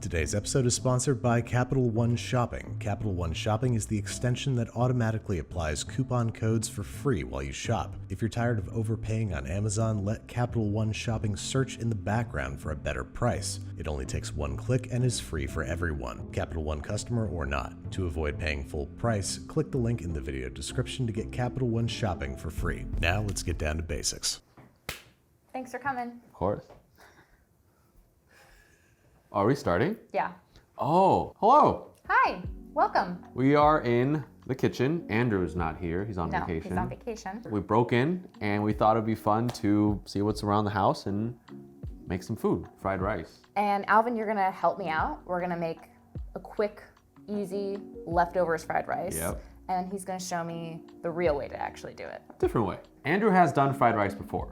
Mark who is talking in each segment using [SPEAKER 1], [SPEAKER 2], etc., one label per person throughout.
[SPEAKER 1] Today's episode is sponsored by Capital One Shopping. Capital One Shopping is the extension that automatically applies coupon codes for free while you shop. If you're tired of overpaying on Amazon, let Capital One Shopping search in the background for a better price. It only takes one click and is free for everyone, Capital One customer or not. To avoid paying full price, click the link in the video description to get Capital One Shopping for free. Now let's get down to basics.
[SPEAKER 2] Thanks for coming.
[SPEAKER 3] Of course. Are we starting?
[SPEAKER 2] Yeah.
[SPEAKER 3] Oh, hello.
[SPEAKER 2] Hi, welcome.
[SPEAKER 3] We are in the kitchen. Andrew's not here. He's on vacation.
[SPEAKER 2] He's on vacation.
[SPEAKER 3] We broke in and we thought it'd be fun to see what's around the house and make some food, fried rice.
[SPEAKER 2] And Alvin, you're gonna help me out. We're gonna make a quick, easy leftovers fried rice.
[SPEAKER 3] Yep.
[SPEAKER 2] And he's gonna show me the real way to actually do it.
[SPEAKER 3] Different way. Andrew has done fried rice before.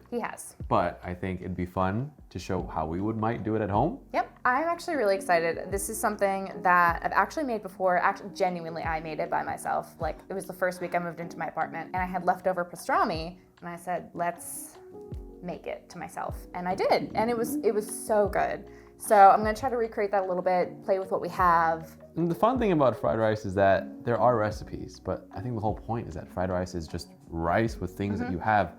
[SPEAKER 2] He has.
[SPEAKER 3] But I think it'd be fun to show how we might do it at home.
[SPEAKER 2] Yep. I'm actually really excited. This is something that I've actually made before. Actually, genuinely, I made it by myself. Like, it was the first week I moved into my apartment and I had leftover pastrami and I said, let's make it to myself. And I did. And it was so good. So I'm gonna try to recreate that a little bit, play with what we have.
[SPEAKER 3] And the fun thing about fried rice is that there are recipes, but I think the whole point is that fried rice is just rice with things that you have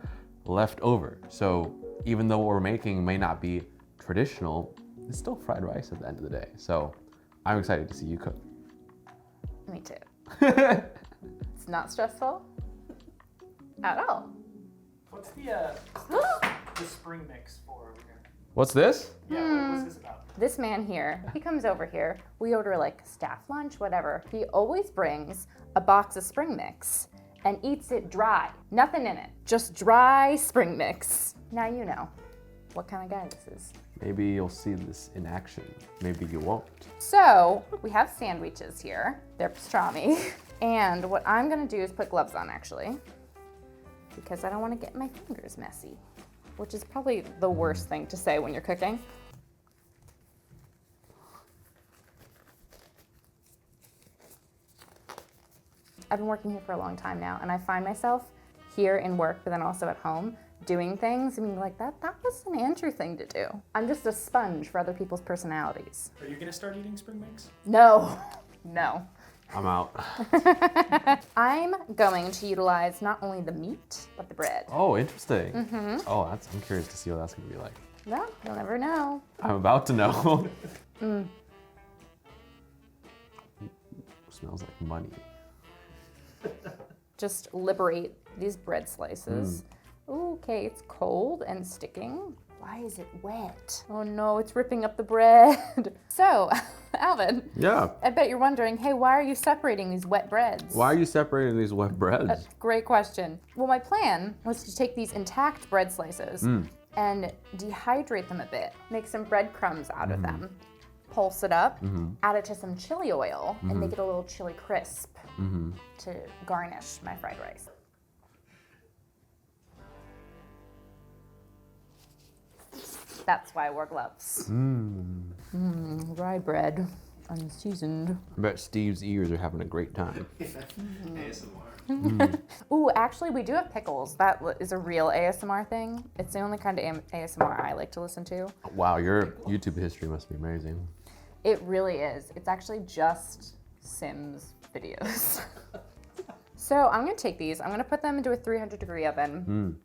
[SPEAKER 3] left over. So even though what we're making may not be traditional, it's still fried rice at the end of the day. So I'm excited to see you cook.
[SPEAKER 2] Me too. It's not stressful at all.
[SPEAKER 4] What's the spring mix for over here?
[SPEAKER 3] What's this?
[SPEAKER 4] Yeah, what's this about?
[SPEAKER 2] This man here, he comes over here, we order like staff lunch, whatever. He always brings a box of spring mix and eats it dry. Nothing in it, just dry spring mix. Now you know what kind of guy this is.
[SPEAKER 3] Maybe you'll see this in action. Maybe you won't.
[SPEAKER 2] So we have sandwiches here. They're pastrami. And what I'm gonna do is put gloves on actually, because I don't wanna get my fingers messy, which is probably the worst thing to say when you're cooking. I've been working here for a long time now, and I find myself here in work, but then also at home, doing things and being like, that was an Andrew thing to do. I'm just a sponge for other people's personalities.
[SPEAKER 4] Are you gonna start eating spring mix?
[SPEAKER 2] No, no.
[SPEAKER 3] I'm out.
[SPEAKER 2] I'm going to utilize not only the meat, but the bread.
[SPEAKER 3] Oh, interesting. Oh, I'm curious to see what that's gonna be like.
[SPEAKER 2] No, you'll never know.
[SPEAKER 3] I'm about to know. Smells like money.
[SPEAKER 2] Just liberate these bread slices. Okay, it's cold and sticking. Why is it wet? Oh no, it's ripping up the bread. So, Alvin.
[SPEAKER 3] Yeah.
[SPEAKER 2] I bet you're wondering, hey, why are you separating these wet breads?
[SPEAKER 3] Why are you separating these wet breads?
[SPEAKER 2] Great question. Well, my plan was to take these intact bread slices and dehydrate them a bit, make some breadcrumbs out of them, pulse it up, add it to some chili oil, and make it a little chili crisp to garnish my fried rice. That's why I wore gloves. Rye bread, unseasoned.
[SPEAKER 3] I bet Steve's ears are having a great time.
[SPEAKER 4] ASMR.
[SPEAKER 2] Ooh, actually, we do have pickles. That is a real ASMR thing. It's the only kind of ASMR I like to listen to.
[SPEAKER 3] Wow, your YouTube history must be amazing.
[SPEAKER 2] It really is. It's actually just Sims videos. So I'm gonna take these, I'm gonna put them into a 300-degree oven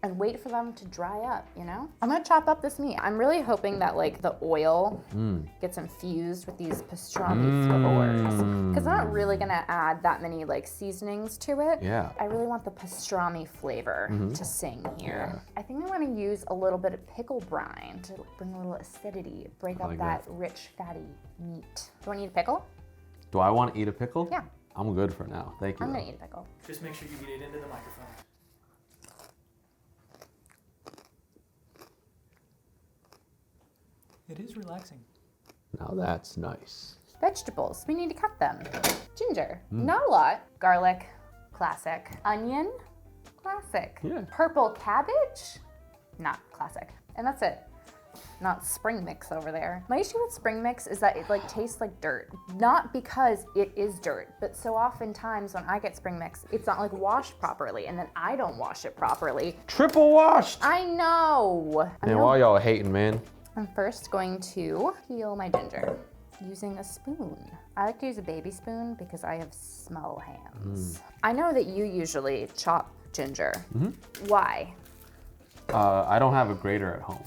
[SPEAKER 2] and wait for them to dry up, you know? I'm gonna chop up this meat. I'm really hoping that like the oil gets infused with these pastrami flavors. Because I'm not really gonna add that many like seasonings to it.
[SPEAKER 3] Yeah.
[SPEAKER 2] I really want the pastrami flavor to sing here. I think I wanna use a little bit of pickle brine to bring a little acidity, break up
[SPEAKER 3] like
[SPEAKER 2] that rich, fatty meat. Do you wanna eat a pickle?
[SPEAKER 3] Do I want to eat a pickle?
[SPEAKER 2] Yeah.
[SPEAKER 3] I'm good for now. Thank you.
[SPEAKER 2] I'm gonna eat a pickle.
[SPEAKER 4] Just make sure you eat it into the microphone. It is relaxing.
[SPEAKER 3] Now that's nice.
[SPEAKER 2] Vegetables, we need to cut them. Ginger, not a lot. Garlic, classic. Onion, classic.
[SPEAKER 3] Yeah.
[SPEAKER 2] Purple cabbage, not classic. And that's it. Not spring mix over there. My issue with spring mix is that it like tastes like dirt. Not because it is dirt, but so oftentimes when I get spring mix, it's not like washed properly and then I don't wash it properly.
[SPEAKER 3] Triple washed!
[SPEAKER 2] I know.
[SPEAKER 3] And why y'all hating, man?
[SPEAKER 2] I'm first going to peel my ginger using a spoon. I like to use a baby spoon because I have small hands. I know that you usually chop ginger. Why?
[SPEAKER 3] I don't have a grater at home.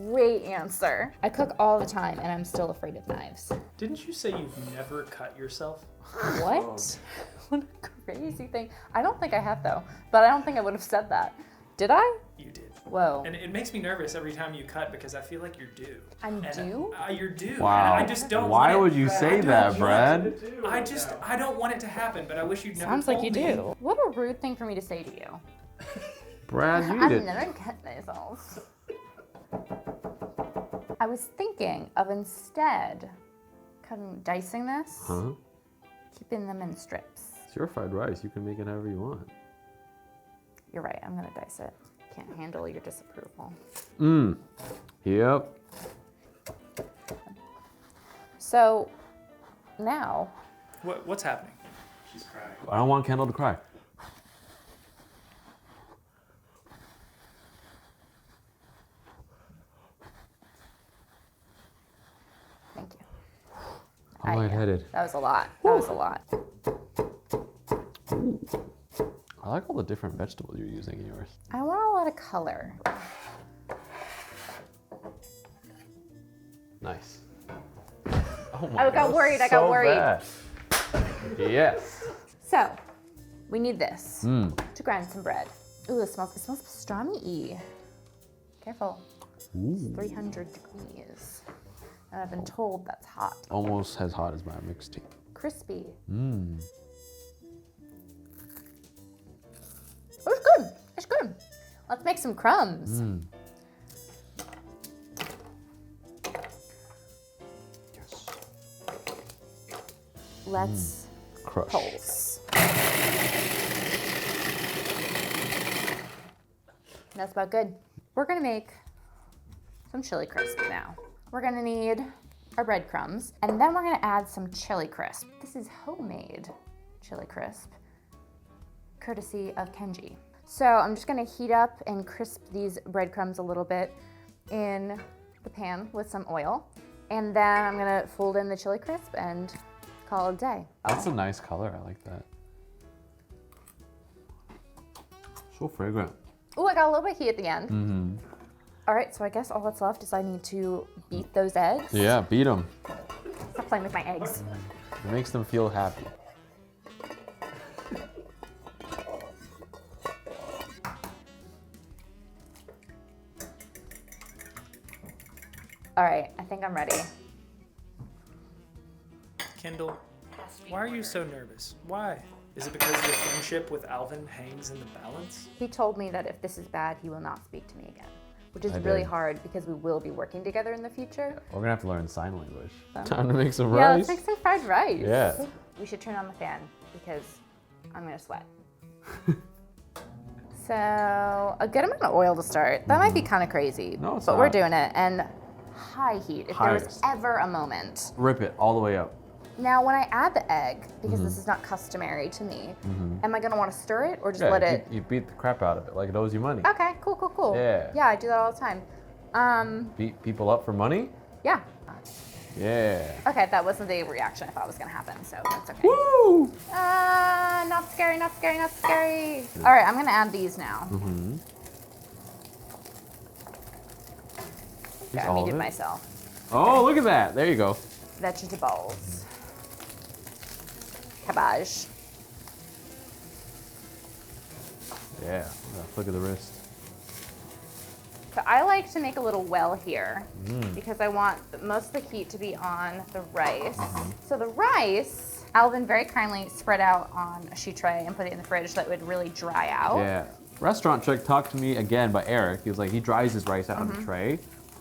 [SPEAKER 2] Great answer. I cook all the time and I'm still afraid of knives.
[SPEAKER 4] Didn't you say you've never cut yourself?
[SPEAKER 2] What? What a crazy thing. I don't think I have though, but I don't think I would have said that. Did I?
[SPEAKER 4] You did.
[SPEAKER 2] Whoa.
[SPEAKER 4] And it makes me nervous every time you cut because I feel like you're due.
[SPEAKER 2] I'm due?
[SPEAKER 4] You're due.
[SPEAKER 3] Wow.
[SPEAKER 4] And I just don't
[SPEAKER 3] Why
[SPEAKER 4] want
[SPEAKER 3] would
[SPEAKER 4] it.
[SPEAKER 3] you say
[SPEAKER 4] I don't
[SPEAKER 3] that,
[SPEAKER 4] want
[SPEAKER 3] Brad?
[SPEAKER 4] it. I don't want it to happen, but I wish you'd never
[SPEAKER 2] Sounds like
[SPEAKER 4] told
[SPEAKER 2] you
[SPEAKER 4] me.
[SPEAKER 2] do. What a rude thing for me to say to you.
[SPEAKER 3] Brad, you
[SPEAKER 2] I've
[SPEAKER 3] did.
[SPEAKER 2] never cut myself. I was thinking of instead dicing this,
[SPEAKER 3] Huh?
[SPEAKER 2] keeping them in strips.
[SPEAKER 3] It's your fried rice. You can make it however you want.
[SPEAKER 2] You're right, I'm gonna dice it. Can't handle your disapproval.
[SPEAKER 3] Yep.
[SPEAKER 2] So now,
[SPEAKER 4] What's happening? She's crying.
[SPEAKER 3] I don't want Kendall to cry.
[SPEAKER 2] thank you.
[SPEAKER 3] I'm lightheaded.
[SPEAKER 2] That was a lot. That was a lot.
[SPEAKER 3] I like all the different vegetables you're using in yours.
[SPEAKER 2] I want a lot of color.
[SPEAKER 3] Nice. Oh my
[SPEAKER 2] I got worried, I got worried.
[SPEAKER 3] bad. Yes.
[SPEAKER 2] So, we need this to grind some bread. Ooh, it smells pastrami-y. Careful. It's 300 degrees. And I've been told that's hot.
[SPEAKER 3] Almost as hot as my mixed tea.
[SPEAKER 2] Crispy.
[SPEAKER 3] Mmm.
[SPEAKER 2] Oh, it's good. It's good. Let's make some crumbs.
[SPEAKER 3] Yes.
[SPEAKER 2] Let's
[SPEAKER 3] Crush.
[SPEAKER 2] pulse. That's about good. We're gonna make some chili crisp now. We're gonna need our breadcrumbs, and then we're gonna add some chili crisp. This is homemade chili crisp, courtesy of Kenji. So I'm just gonna heat up and crisp these breadcrumbs a little bit in the pan with some oil. And then I'm gonna fold in the chili crisp and call it a day.
[SPEAKER 3] That's a nice color. I like that. So fragrant.
[SPEAKER 2] Ooh, I got a little bit of heat at the end. All right, so I guess all that's left is I need to beat those eggs.
[SPEAKER 3] Yeah, beat them.
[SPEAKER 2] Stop playing with my eggs.
[SPEAKER 3] It makes them feel happy.
[SPEAKER 2] All right, I think I'm ready.
[SPEAKER 4] Kendall, why are you so nervous? Why? Is it because your friendship with Alvin hangs in the balance?
[SPEAKER 2] He told me that if this is bad, he will not speak to me again, which is
[SPEAKER 3] I
[SPEAKER 2] really
[SPEAKER 3] did.
[SPEAKER 2] hard because we will be working together in the future.
[SPEAKER 3] We're gonna have to learn sign language. Time to make some
[SPEAKER 2] Yeah,
[SPEAKER 3] rice.
[SPEAKER 2] let's make some fried rice.
[SPEAKER 3] Yeah.
[SPEAKER 2] We should turn on the fan because I'm gonna sweat. So a good amount of oil to start. That might be kind of crazy,
[SPEAKER 3] No, it's
[SPEAKER 2] but we're
[SPEAKER 3] not.
[SPEAKER 2] doing it. And high heat, if there was
[SPEAKER 3] Highest.
[SPEAKER 2] ever a moment.
[SPEAKER 3] Rip it all the way up.
[SPEAKER 2] Now, when I add the egg, because this is not customary to me, am I gonna want to stir it or just
[SPEAKER 3] Yeah,
[SPEAKER 2] let it?
[SPEAKER 3] you beat the crap out of it like it owes you money.
[SPEAKER 2] Okay, cool, cool, cool.
[SPEAKER 3] Yeah.
[SPEAKER 2] Yeah, I do that all the time.
[SPEAKER 3] Beat people up for money?
[SPEAKER 2] Yeah.
[SPEAKER 3] Yeah.
[SPEAKER 2] Okay, that wasn't the reaction I thought was gonna happen, so that's okay.
[SPEAKER 3] Woo!
[SPEAKER 2] Not scary, not scary, not scary. All right, I'm gonna add these now. Okay, I
[SPEAKER 3] all of
[SPEAKER 2] muted
[SPEAKER 3] it?
[SPEAKER 2] myself.
[SPEAKER 3] Oh, look at that. There you go.
[SPEAKER 2] Vegetables. Cabbage.
[SPEAKER 3] Yeah. Look at the wrist.
[SPEAKER 2] So I like to make a little well here because I want most of the heat to be on the rice. So the rice, Alvin very kindly spread out on a sheet tray and put it in the fridge so that it would really dry out.
[SPEAKER 3] Yeah. Restaurant trick talked to me again by Eric. He was like, he dries his rice out on the tray.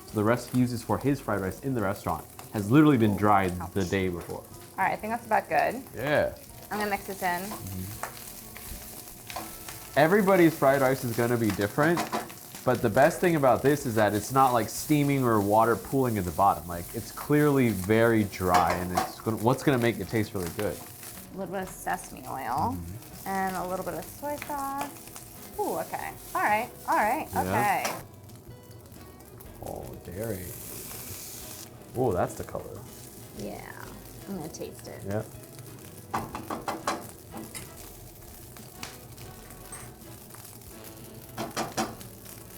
[SPEAKER 3] So the rest he uses for his fried rice in the restaurant has literally been dried the day before.
[SPEAKER 2] All right, I think that's about good.
[SPEAKER 3] Yeah.
[SPEAKER 2] I'm gonna mix this in.
[SPEAKER 3] Everybody's fried rice is gonna be different, but the best thing about this is that it's not like steaming or water pooling at the bottom. Like it's clearly very dry, and what's gonna make it taste really good.
[SPEAKER 2] A little bit of sesame oil and a little bit of soy sauce. Ooh, okay. All right,
[SPEAKER 3] Yeah.
[SPEAKER 2] okay.
[SPEAKER 3] Oh, dairy. Oh, that's the color.
[SPEAKER 2] Yeah. I'm gonna taste it.
[SPEAKER 3] Yeah.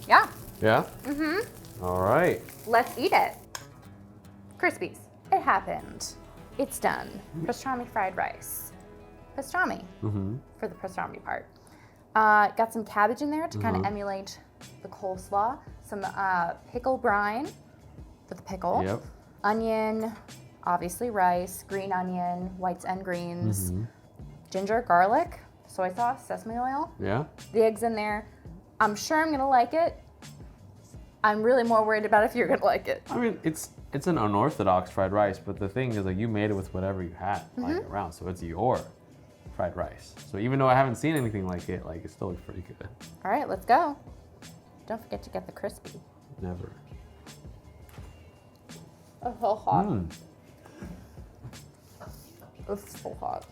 [SPEAKER 2] Yeah.
[SPEAKER 3] Yeah? Mm-hmm. All right.
[SPEAKER 2] Let's eat it. Crispies. It happened. It's done. Pastrami fried rice. Pastrami for the pastrami part. Got some cabbage in there to kind of emulate the coleslaw. Some pickle brine for the pickle.
[SPEAKER 3] Yep.
[SPEAKER 2] Onion, obviously rice, green onion, whites and greens, ginger, garlic, soy sauce, sesame oil.
[SPEAKER 3] Yeah?
[SPEAKER 2] The eggs in there. I'm sure I'm gonna like it. I'm really more worried about if you're gonna like it.
[SPEAKER 3] I mean, it's an unorthodox fried rice, but the thing is, like, you made it with whatever you had lying around, so it's your fried rice. So even though I haven't seen anything like it, like, it still looks pretty good.
[SPEAKER 2] All right, let's go. Don't forget to get the crispy.
[SPEAKER 3] Never.
[SPEAKER 2] It's so hot. It's so hot.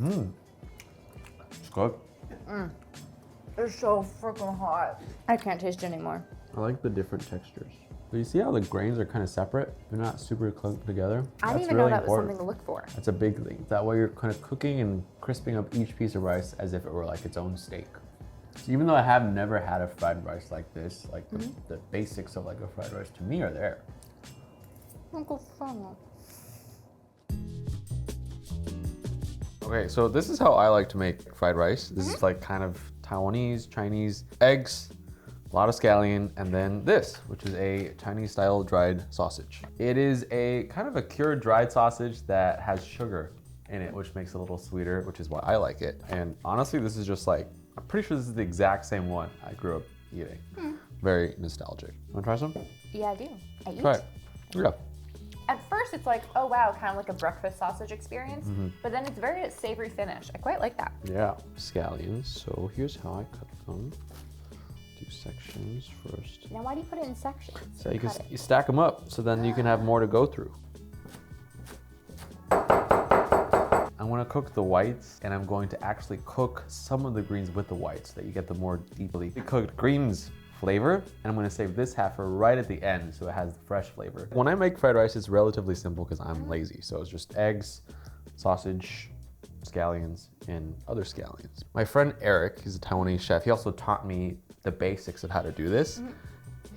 [SPEAKER 3] It's good.
[SPEAKER 2] It's so freaking hot. I can't taste it anymore.
[SPEAKER 3] I like the different textures. But you see how the grains are kind of separate? They're not super clumped together.
[SPEAKER 2] I didn't
[SPEAKER 3] That's
[SPEAKER 2] even
[SPEAKER 3] really
[SPEAKER 2] know that
[SPEAKER 3] important.
[SPEAKER 2] was something to look for.
[SPEAKER 3] That's a big thing. That way you're kind of cooking and crisping up each piece of rice as if it were like its own steak. So even though I have never had a fried rice like this, like the basics of like a fried rice to me are there. Okay, so this is how I like to make fried rice. This is like kind of Taiwanese, Chinese, eggs, a lot of scallion, and then this, which is a Chinese style dried sausage. It is a kind of a cured dried sausage that has sugar in it, which makes it a little sweeter, which is why I like it. And honestly, this is just like, I'm pretty sure this is the exact same one I grew up eating. Very nostalgic. Wanna try some?
[SPEAKER 2] Yeah, I do. I eat.
[SPEAKER 3] Try it. Yeah.
[SPEAKER 2] At first, it's like, oh wow, kind of like a breakfast sausage experience. But then it's very savory finish. I quite like that.
[SPEAKER 3] Yeah, scallions. So here's how I cut them. Do sections first.
[SPEAKER 2] Now, why do you put it in sections?
[SPEAKER 3] So you can
[SPEAKER 2] Cut it.
[SPEAKER 3] you stack them up, so then you can have more to go through. I'm gonna cook the whites, and I'm going to actually cook some of the greens with the whites, so that you get the more deeply cooked greens flavor. And I'm gonna save this half for right at the end, so it has the fresh flavor. When I make fried rice, it's relatively simple because I'm lazy. So it's just eggs, sausage, scallions, and other scallions. My friend Eric, he's a Taiwanese chef, he also taught me the basics of how to do this.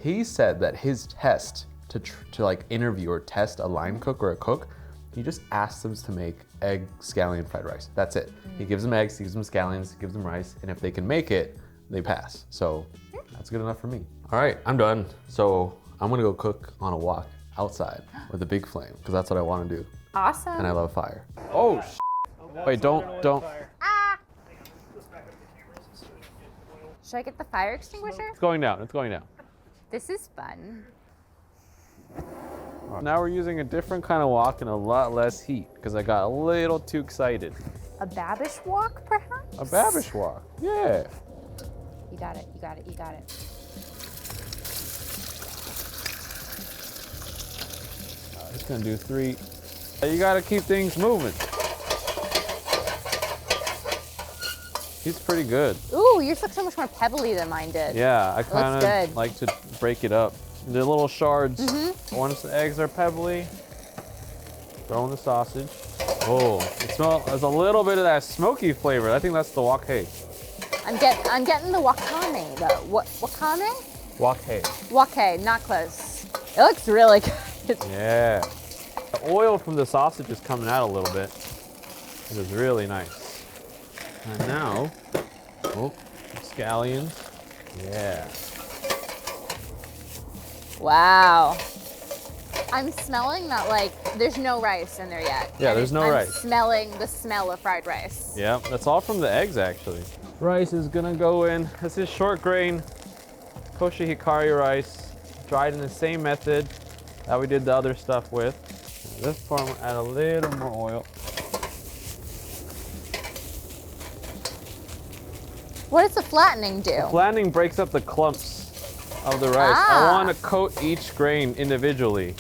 [SPEAKER 3] He said that his test to like interview or test a line cook or a cook, he just asks them to make egg scallion fried rice. That's it. He gives them eggs, he gives them scallions, he gives them rice, and if they can make it, they pass. So that's good enough for me. All right, I'm done. So I'm gonna go cook on a wok outside with a big flame, because that's what I wanna do.
[SPEAKER 2] Awesome.
[SPEAKER 3] And I love fire. Oh, wait, don't.
[SPEAKER 2] Ah! Should I get the fire extinguisher?
[SPEAKER 3] It's going down, it's going down.
[SPEAKER 2] This is fun.
[SPEAKER 3] Now we're using a different kind of wok and a lot less heat, because I got a little too excited.
[SPEAKER 2] A Babish wok, perhaps?
[SPEAKER 3] A Babish wok, yeah.
[SPEAKER 2] You got it, you got it, you got it.
[SPEAKER 3] Just gonna do 3. You gotta keep things moving. He's pretty good.
[SPEAKER 2] Ooh, yours looks so much more pebbly than mine did.
[SPEAKER 3] Yeah, I kind of
[SPEAKER 2] good.
[SPEAKER 3] like to break it up into little shards. Once the eggs are pebbly, throw in the sausage. Oh, there's a little bit of that smoky flavor. I think that's the wok hei.
[SPEAKER 2] I'm getting the wakame though. Wakame?
[SPEAKER 3] Wok hei.
[SPEAKER 2] Wake, not close. It looks really good.
[SPEAKER 3] Yeah. The oil from the sausage is coming out a little bit. It is really nice. And now, scallions. Yeah.
[SPEAKER 2] Wow. I'm smelling that like there's no rice in there yet.
[SPEAKER 3] Yeah, there's no rice.
[SPEAKER 2] I'm smelling the smell of fried rice.
[SPEAKER 3] Yeah, that's all from the eggs actually. Rice is gonna go in. This is short grain kosher hikari rice, dried in the same method that we did the other stuff with. This part, I'm gonna add a little more oil.
[SPEAKER 2] What does the flattening do?
[SPEAKER 3] Flattening breaks up the clumps of the rice. I want to coat each grain individually.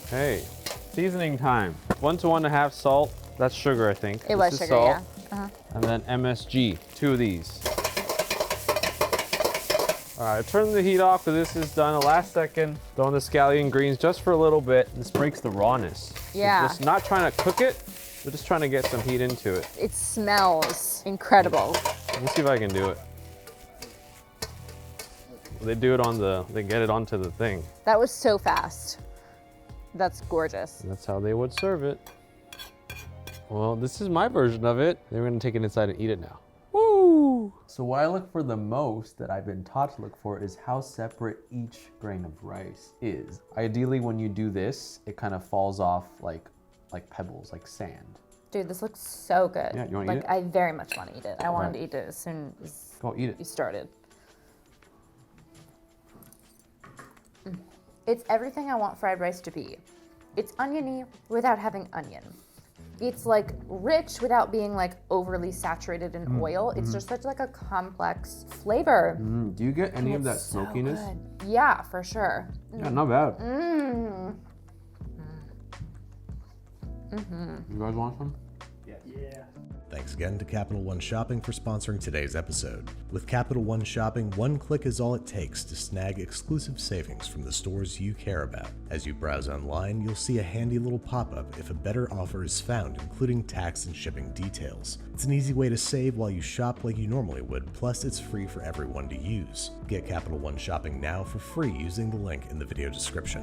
[SPEAKER 3] Okay, seasoning time. 1 to 1.5 salt. That's sugar, I think.
[SPEAKER 2] It was
[SPEAKER 3] This is
[SPEAKER 2] sugar,
[SPEAKER 3] salt.
[SPEAKER 2] yeah.
[SPEAKER 3] And then MSG, 2 of these.
[SPEAKER 5] All right, turn the heat off because this is done. The last second, throwing the scallion greens just for a little bit. This breaks the rawness.
[SPEAKER 2] Yeah.
[SPEAKER 5] We're just not trying to cook it. We're just trying to get some heat into it.
[SPEAKER 2] It smells incredible.
[SPEAKER 5] Let me see if I can do it. They do it they get it onto the thing.
[SPEAKER 2] That was so fast. That's gorgeous.
[SPEAKER 5] And that's how they would serve it. Well, this is my version of it. They're gonna take it inside and eat it now. Woo!
[SPEAKER 3] So what I look for the most, that I've been taught to look for, is how separate each grain of rice is. Ideally, when you do this, it kind of falls off like pebbles, like sand.
[SPEAKER 2] Dude, this looks so good.
[SPEAKER 3] Yeah, you wanna eat it?
[SPEAKER 2] I very much want to eat it. I wanted
[SPEAKER 3] Right.
[SPEAKER 2] to eat it as soon as
[SPEAKER 3] Go eat
[SPEAKER 2] you
[SPEAKER 3] it.
[SPEAKER 2] started. It's everything I want fried rice to be. It's oniony without having onion. It's like rich without being like overly saturated in oil. It's just such like a complex flavor.
[SPEAKER 3] Do you get any of that
[SPEAKER 2] It's so
[SPEAKER 3] smokiness?
[SPEAKER 2] good. Yeah, for sure.
[SPEAKER 3] Yeah, not bad.
[SPEAKER 2] Mmm.
[SPEAKER 3] You guys want some?
[SPEAKER 4] Yeah.
[SPEAKER 1] Thanks again to Capital One Shopping for sponsoring today's episode. With Capital One Shopping, one click is all it takes to snag exclusive savings from the stores you care about. As you browse online, you'll see a handy little pop-up if a better offer is found, including tax and shipping details. It's an easy way to save while you shop like you normally would, plus it's free for everyone to use. Get Capital One Shopping now for free using the link in the video description.